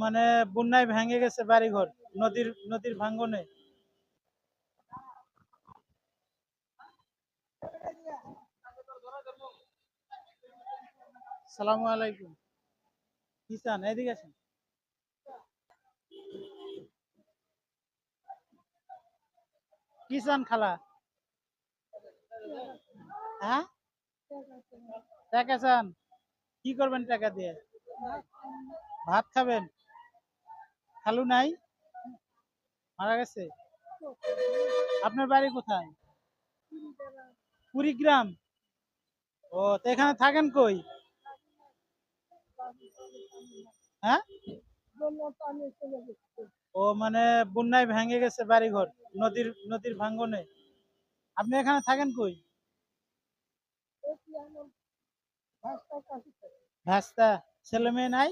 মানে বন্যায় ভেঙে গেছে বাড়িঘর নদীর ভাঙ্গনে। সালামু আলাইকুম। কি চান? এদিকে আসেন। কি চান খালা? হ্যাঁ, টাকা চান? কি করবেন টাকা দিয়ে? ভাত খাবেন? খালু নাই, মারা গেছে। আপনার বাড়ি কোথায়? কুড়িগ্রাম। ও, তো এখানে থাকেন কই? হ্যাঁ, মানে বন্যায় ভেঙে গেছে বাড়িঘর নদীর ভাঙ্গনে। আপনি এখানে থাকেন কই? ভ্যাস্তা। ছেলে মেয়ে নাই?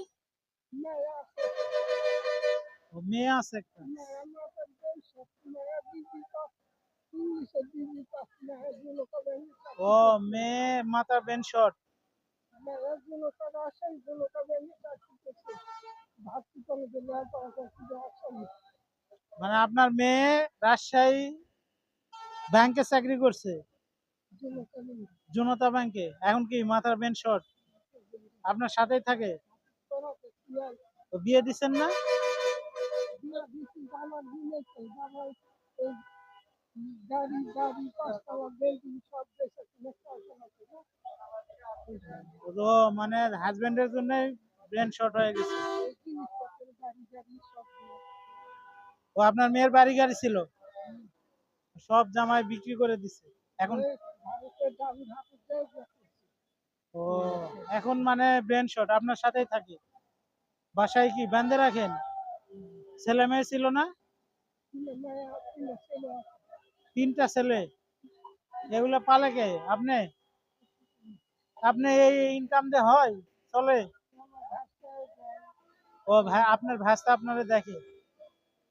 ও, মেয়ে আছে একটা। ও, মেয়ে মাথা বেন শট। মানে আপনার মেয়ে রাজশাহী ব্যাংকে চাকরি করছে, জনতা ব্যাংকে। এখন কি মাথার বেন শট? আপনার সাথেই থাকে? তো বিয়ে দিচ্ছেন না? তো মানে হাজবেন্ডের জন্য ব্রেন শর্ট হয়ে গেছে। ও, আপনার মেয়ের বাড়ি গাড়ি ছিল, সব জামাই বিক্রি করে দিছে এখন। ও, এখন মানে ব্রেন শর্ট, আপনার সাথেই থাকে। বাসায় কি বেঁধে রাখেন? ছেলে মেয়ে ছিল না? তিনটা ছেলে। এগুলো পালে কে? আপনি? আপনি এই ইনকাম দিয়ে হয়, চলে? ও ভাই, আপনার ভাষা আপনারা দেখে।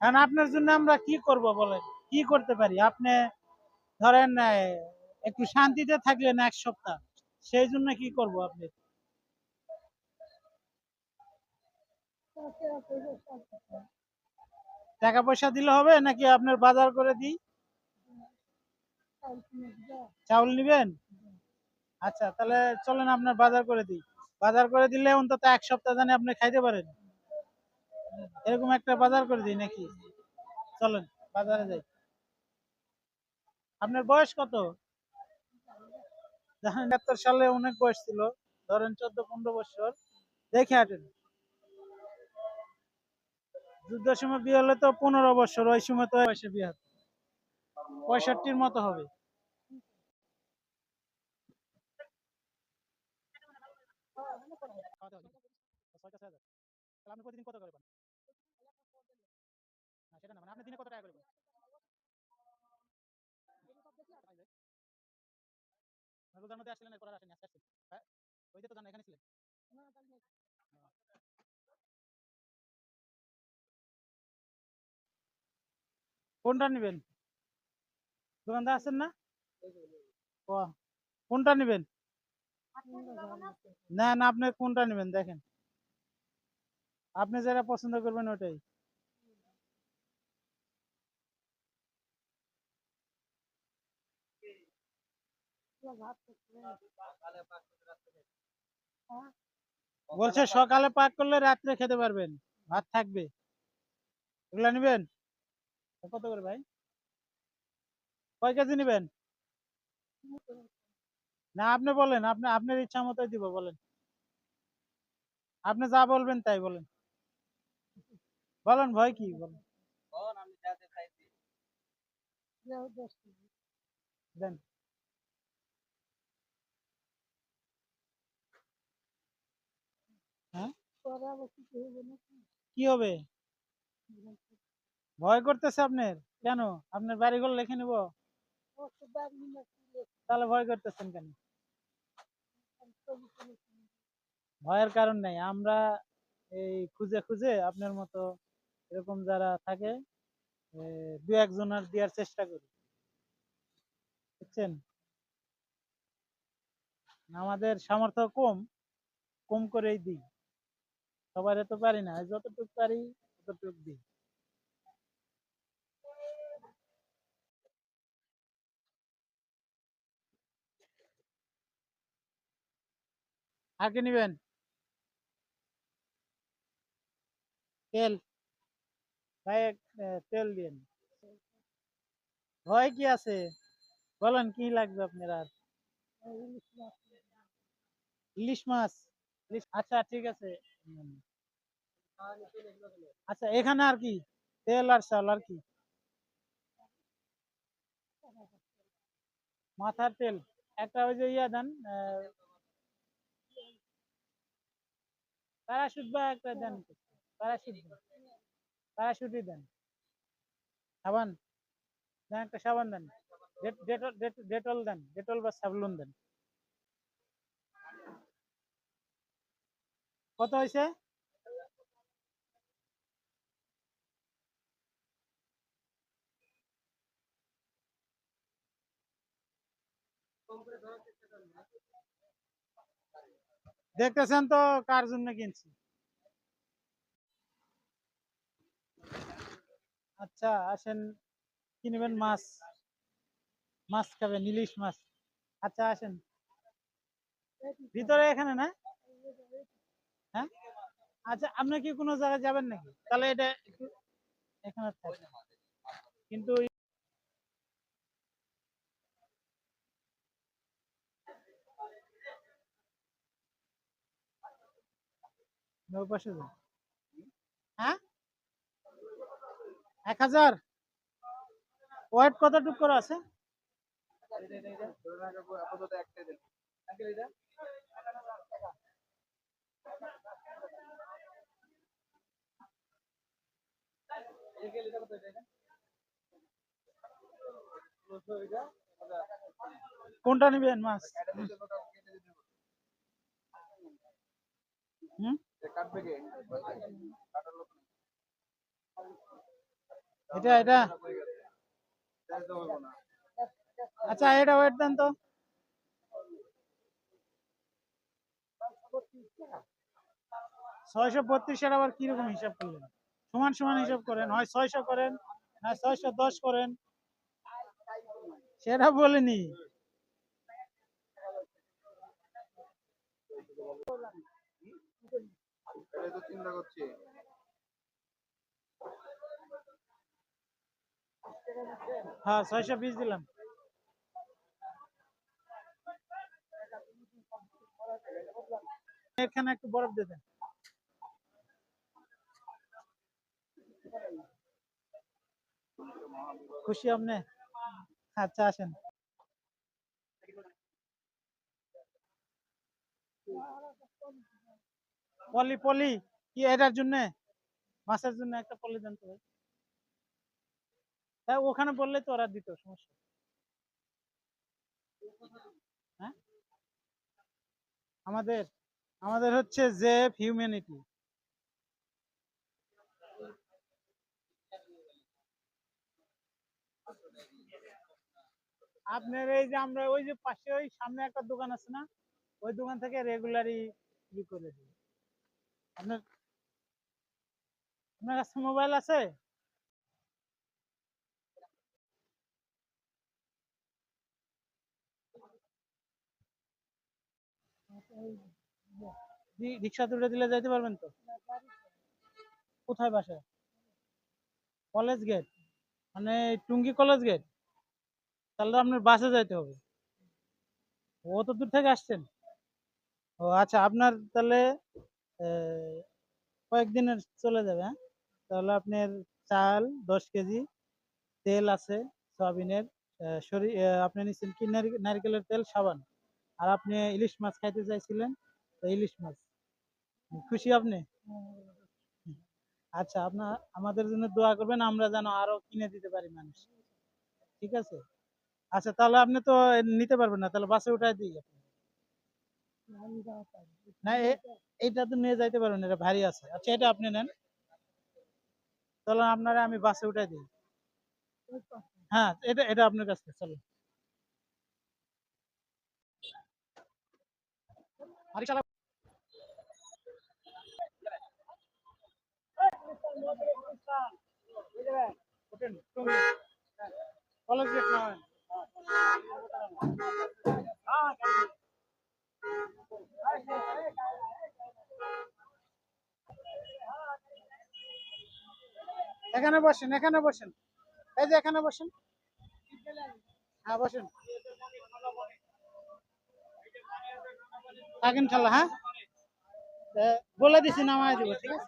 এখন আপনার জন্য আমরা কি করব বলেন? কি করতে পারি? আপনি ধরেন একটু শান্তিতে থাকলেন এক সপ্তাহ, সেই জন্য কি করব আপনি? টাকা পয়সা দিলে হবে নাকি আপনার বাজার করে দিই? চাউল নিবেন? আচ্ছা, তাহলে চলেন আপনার বাজার করে দিই। বাজার করে দিলে অন্তত এক সপ্তাহ জানি আপনি খাইতে পারেন, এরকম একটা বাজার করে দিই নাকি? চলেন বাজারে যাই। আপনার বয়স কত? জানেন ৭১ সালে অনেক বয়স ছিল, ধরেন ১৪-১৫ বছর। দেখে হাঁটেন। যুদ্ধের সময় বিয়ে হলে তো ১৫ বছর, ওই সময় তো বয়সে বিয়ে হতো। ৬৫-র মতো হবে। আপনি প্রতিদিন কত করে পান? না, সেটা না, মানে আপনি দিনে কত টাকা করে পান? রোজার মধ্যে আসছিলেন, এরপর আর আসেনি, আজকে আসছেন? হ্যাঁ, ওই যে তো জানা, এখানে ছিলেন। কোনটা নেবেন? দোকানদার আছেন না? ও, কোনটা নেবেন? না না, আপনি কোনটা নেবেন দেখেন, আপনি যেটা পছন্দ করবেন ওটাই। বলছে সকালে পাক করলে রাত্রে খেতে পারবেন, ভাত থাকবে। এগুলা নেবেন? কত করে ভাই? কয় কেজি নেবেন? না, আপনি বলেন, আপনার ইচ্ছা মতোই দিব, বলেন। আপনি যা বলবেন তাই বলেন। বলেন, ভয় কি, বলেন। দেন। হ্যাঁ, কি হবে? ভয় করতেছে আপনার? কেন? আপনার বাড়িঘর লিখে নিব? তাহলে ভয় করতেছেন কেন? ভয়ের কারণ নাই। আমরা এই খুঁজে খুঁজে আপনার মতো এরকম যারা থাকে, দু একজনের দেওয়ার চেষ্টা করি, বুঝছেন? আমাদের সামর্থ্য কম, কম করেই দিই। সবাই তো পারি না, যতটুকু পারি ততটুকু দিই। আর কি নিবেন? তেল? ভাই তেল দিন। ভয় কি আছে, বলেন কি লাগবে আপনার আর? ইলিশ মাছ? আচ্ছা ঠিক আছে। আচ্ছা এখানে আর কি? তেল আর চাল আর কি? মাথার তেল একটা, ওই যে ইয়া দেন, প্যারাশুট বা একটা দেন। প্যারাশুট দেন, প্যারাশুটই দেন। সাবান দেন, একটা সাবান দেন। ডেটল, ডেটল দেন, ডেটল বা সাবলুন দেন। কত হয়েছে? দেখতেছেন তো কার জন্য কিনছি। আচ্ছা আসেন, কি নেবেন? মাছ? মাছ খাবেন, ইলিশ মাছ? আচ্ছা আসেন ভিতরে, এখানে না? হ্যাঁ, আচ্ছা আপনি কি কোনো জায়গায় যাবেন নাকি? তাহলে এটা একটু এখানে থাক। কিন্তু ওই পাশে যান। হ্যাঁ, 1000? ওয়েট কতটুকু করে আছে? কোনটা নিবেন মাছ? হুম, এটা এটা আচ্ছা এটা ওয়েট দেন তো। 632 এর আবার কিরকম হিসাব করলেন? সমান সমান হিসাব করেন, হয় 600 করেন, না 610 করেন। সেটা বলিনি। হ্যাঁ 620 দিলাম। এখানে একটু বরফ দিয়ে দেন। খুশি আপনি? আচ্ছা আসেন। পলি পলি কি এটার জন্য? মাছের জন্য একটা পলি দেন তো ভাই। হ্যাঁ ওখানে বললে তো ওরা দিত, সমস্যা। হ্যাঁ, আমাদের আমাদের হচ্ছে জেফ হিউম্যানিটি। আপনার এই যে আমরা ওই যে পাশে ওই সামনে একটা দোকান আছে না, ওই দোকান থেকে রেগুলারই ই করে দিই। আপনার আপনার কাছে মোবাইল আছে? রিক্সা তুলে দিলে যাইতে পারবেন তো? কোথায় বাসা? College gate? মানে টুঙ্গি কলেজ গেট? তাহলে তো আপনার বাসে যাইতে হবে। অত দূর থেকে আসছেন? ও আচ্ছা, আপনার তাহলে কয়েকদিনের চলে যাবে, হ্যাঁ? তাহলে আপনার চাল 10 কেজি, তেল আছে সয়াবিনের, আপনি নিচ্ছেন কি নারকেলের তেল, সাবান, আর আপনি ইলিশ মাছ খাইতে চাইছিলেন, তো ইলিশ মাছ। খুশি আপনি? আচ্ছা, আপনার আমাদের জন্য দোয়া করবেন, আমরা যেন আরো কিনে দিতে পারি মানুষ। ঠিক আছে? আচ্ছা তাহলে আপনি তো নিতে পারবেন না, তাহলে বাসে উঠাই দিই আপনি। না এইটা তো নিয়ে যাইতে পারবেন, এটা ভারী আছে। আচ্ছা এটা আপনি নেন, তাহলে আপনারা আমি বাসে উঠাই দিই। হ্যাঁ এটা এটা আপনার কাছে, চলো। আরে শালা ওঠেন, টঙ্গী। কলেজ গেট না হয়। এখানে বসেন, এখানে বসেন, এই যে এখানে বসেন। হ্যাঁ বসেন, থাকেন খালা। হ্যাঁ, বলে দিছি নামায় দিব, ঠিক আছে।